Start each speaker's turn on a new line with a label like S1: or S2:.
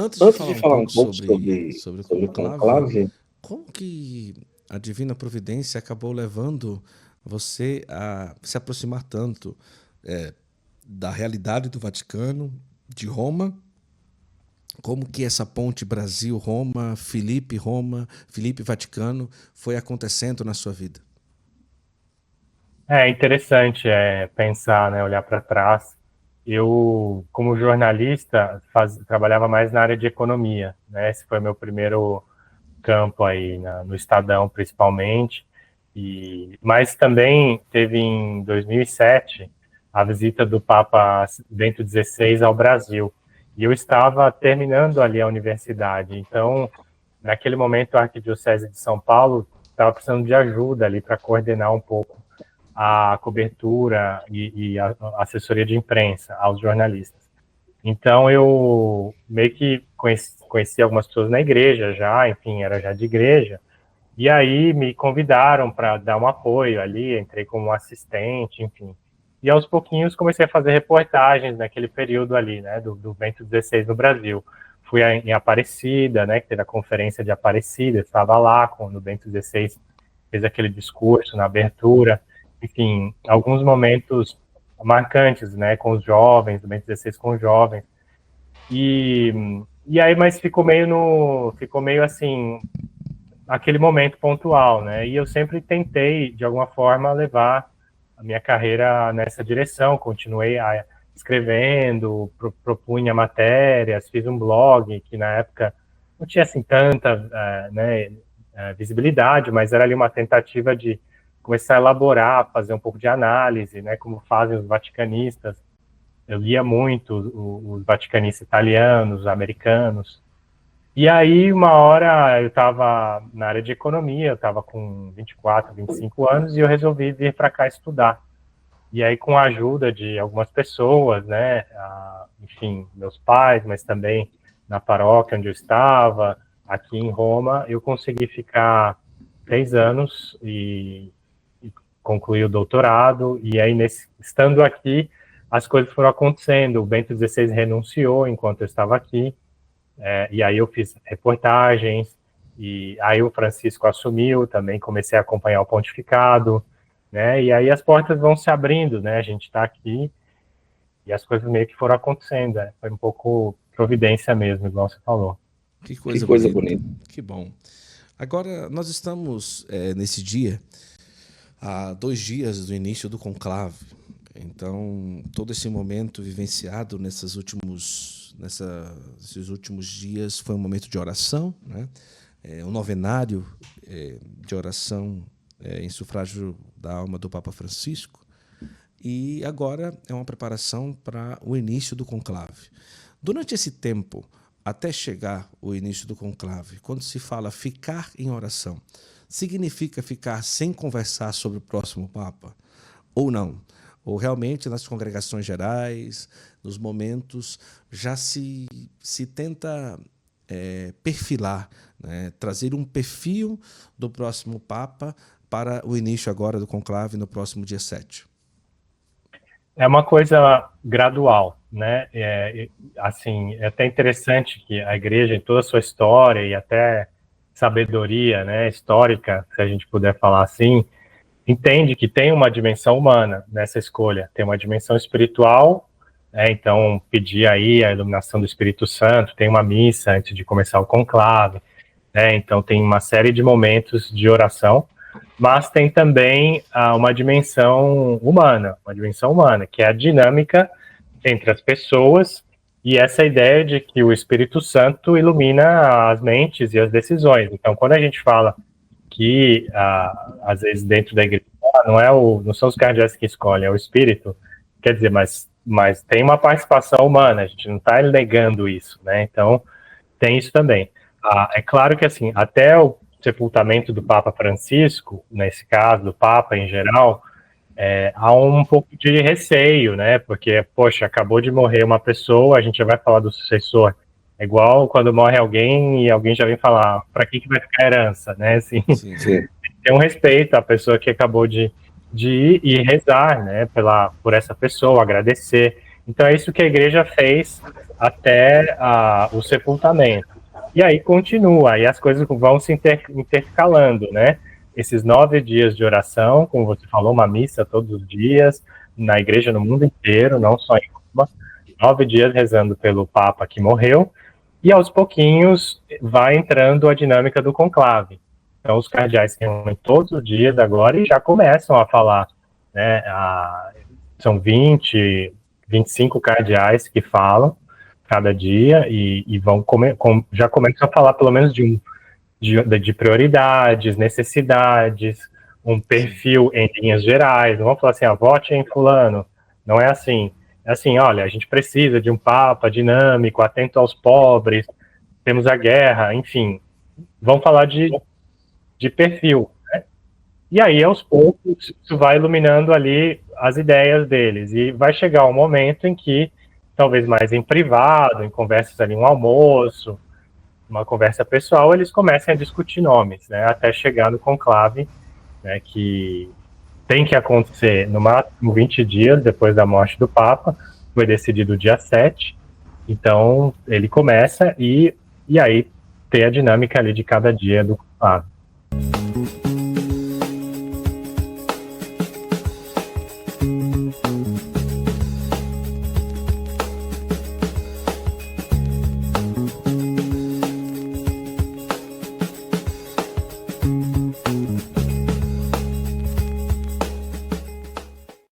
S1: Antes de
S2: Antes
S1: falar
S2: de
S1: um
S2: falar um
S1: pouco
S2: pouco
S1: sobre o
S2: sobre o
S1: conclave,
S2: conclave,
S1: como que a Divina Providência acabou levando você a se aproximar tanto da realidade do Vaticano, de Roma? Como que essa ponte Brasil-Roma, Filipe-Roma, Filipe-Vaticano foi acontecendo na sua vida?
S3: É interessante pensar, né, olhar para trás. Eu, como jornalista, trabalhava mais na área de economia, né? Esse foi meu primeiro campo aí no Estadão, principalmente. Mas também teve em 2007 a visita do Papa Bento XVI ao Brasil. E eu estava terminando ali a universidade. Então, naquele momento, a Arquidiocese de São Paulo estava precisando de ajuda ali para coordenar um pouco a cobertura e a assessoria de imprensa aos jornalistas. Então eu meio que conheci algumas pessoas na igreja já, enfim, era já de igreja, e aí me convidaram para dar um apoio ali, entrei como assistente, enfim. E aos pouquinhos comecei a fazer reportagens naquele período ali, né, do Bento XVI no Brasil. Fui em Aparecida, né, que teve a conferência de Aparecida, estava lá quando o Bento XVI fez aquele discurso na abertura. Enfim, alguns momentos marcantes, né, com os jovens, do Bento XVI com os jovens. E, e aí, mas ficou meio assim, aquele momento pontual, né? E eu sempre tentei, de alguma forma, levar a minha carreira nessa direção. Continuei escrevendo, propunha matérias, fiz um blog que na época não tinha assim tanta né, visibilidade, mas era ali uma tentativa de começar a elaborar, fazer um pouco de análise, né? Como fazem os vaticanistas. Eu lia muito os vaticanistas italianos, americanos. E aí, uma hora, eu estava na área de economia, eu estava com 24, 25 anos, e eu resolvi vir para cá estudar. E aí, com a ajuda de algumas pessoas, né, enfim, meus pais, mas também na paróquia onde eu estava, aqui em Roma, eu consegui ficar 3 anos e concluir o doutorado. E aí, estando aqui, as coisas foram acontecendo. O Bento XVI renunciou enquanto eu estava aqui, e aí eu fiz reportagens, e aí o Francisco assumiu, também comecei a acompanhar o pontificado, né? E aí as portas vão se abrindo, né? A gente está aqui e as coisas meio que foram acontecendo, né? Foi um pouco providência mesmo, igual você falou.
S1: Que
S2: que
S1: coisa
S2: coisa
S1: bonita,
S2: bonita.
S1: que bom. Agora, nós estamos nesse dia, há 2 dias do início do conclave. Então, todo esse momento vivenciado nesses últimos dias foi um momento de oração, né? Um novenário de oração em sufrágio da alma do Papa Francisco. E agora é uma preparação para o início do conclave. Durante esse tempo, até chegar o início do conclave, quando se fala ficar em oração, significa ficar sem conversar sobre o próximo Papa? Ou não? Ou realmente nas congregações gerais, nos momentos, já se tenta perfilar, né? Trazer um perfil do próximo Papa para o início agora do conclave no próximo dia 7?
S3: É uma coisa gradual, né? Assim, é até interessante que a igreja, em toda a sua história e até sabedoria, né, histórica, se a gente puder falar assim, entende que tem uma dimensão humana nessa escolha, tem uma dimensão espiritual, né? Então pedir aí a iluminação do Espírito Santo, tem uma missa antes de começar o conclave, né? Então tem uma série de momentos de oração, mas tem também uma dimensão humana, que é a dinâmica entre as pessoas e essa ideia de que o Espírito Santo ilumina as mentes e as decisões. Então, quando a gente fala que, às vezes, dentro da igreja, não são os cardeais que escolhem, é o Espírito, quer dizer, mas tem uma participação humana, a gente não está negando isso, né? Então, tem isso também. É claro que, assim, até o sepultamento do Papa Francisco, nesse caso, do Papa em geral, há um pouco de receio, né? Porque, poxa, acabou de morrer uma pessoa, a gente já vai falar do sucessor. É igual quando morre alguém e alguém já vem falar, para que vai ficar a herança, né? Assim,
S1: Sim.
S2: Sim.
S3: ter um respeito à pessoa que acabou de ir e rezar, né? Por essa pessoa, agradecer. Então é isso que a igreja fez até o sepultamento. E aí continua, e as coisas vão se intercalando, né? Esses 9 dias de oração, como você falou, uma missa todos os dias, na igreja no mundo inteiro, não só em Roma, 9 dias rezando pelo Papa que morreu, e aos pouquinhos vai entrando a dinâmica do conclave. Então os cardeais se reúnem todos os dias agora e já começam a falar, né? São 20, 25 cardeais que falam cada dia e vão já começam a falar pelo menos de prioridades, necessidades, um perfil em linhas gerais. Não vão falar assim, vote em fulano. Não é assim. É assim, olha, a gente precisa de um papa dinâmico, atento aos pobres, temos a guerra, enfim. Vão falar de perfil, né? E aí, aos poucos, isso vai iluminando ali as ideias deles. E vai chegar um momento em que, talvez mais em privado, em conversas ali, um almoço, uma conversa pessoal, eles comecem a discutir nomes, né? Até chegar no conclave, né? Que tem que acontecer no máximo 20 dias depois da morte do Papa. Foi decidido dia 7. Então, ele começa e aí ter a dinâmica ali de cada dia do conclave.